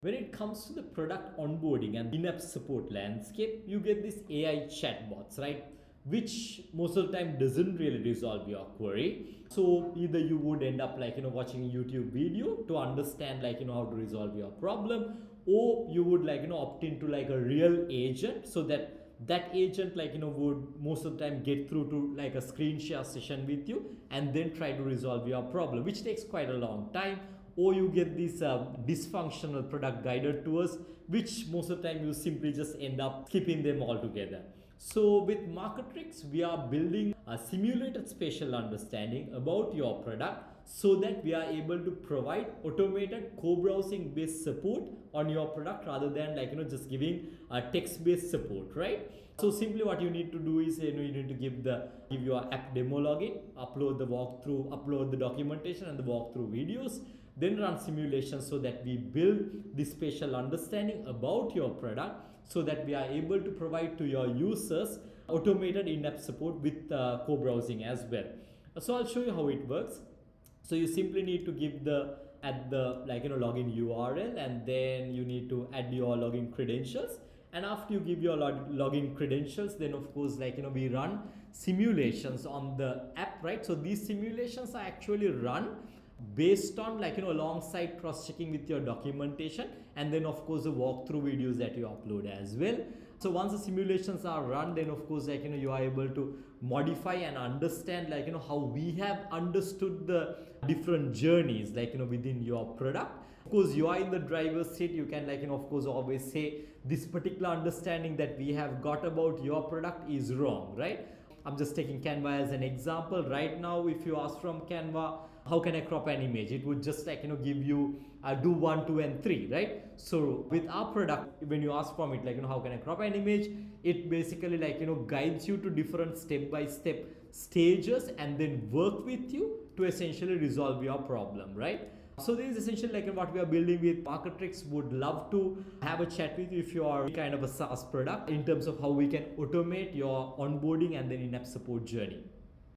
When it comes to the product onboarding and in-app support landscape, you get these AI chatbots, right? Which most of the time doesn't really resolve your query. So either you would end up watching a YouTube video to understand how to resolve your problem, or you would opt into a real agent, so that agent would most of the time get through to a screen share session with you and then try to resolve your problem, which takes quite a long time. Or you get these dysfunctional product guided tours, which most of the time you simply just end up skipping them altogether. So with Marketrix, we are building a simulated spatial understanding about your product, so that we are able to provide automated co-browsing based support on your product, rather than just giving a text based support, right? So simply what you need to do is you need to give your app demo login, upload the walkthrough, upload the documentation and the walkthrough videos, then run simulations, so that we build this spatial understanding about your product, so that we are able to provide to your users automated in-app support with co-browsing as well. So I'll show you how it works. So you simply need to give add the login URL, and then you need to add your login credentials. And after you give your login credentials, then of course we run simulations on the app, right? So these simulations are actually run based on alongside cross-checking with your documentation, and then of course the walkthrough videos that you upload as well. So once the simulations are run, then of course you are able to modify and understand how we have understood the different journeys within your product. Of course you are in the driver's seat, you can of course always say this particular understanding that we have got about your product is wrong, right? I'm just taking Canva as an example. Right now, if you ask from Canva, how can I crop an image? It would just give you do 1, 2, and 3, right? So with our product, when you ask from it how can I crop an image, it basically guides you to different step-by-step stages, and then work with you to essentially resolve your problem, right? So this is essentially what we are building with Marketrix. Would love to have a chat with you if you are kind of a SaaS product, in terms of how we can automate your onboarding and then in-app support journey.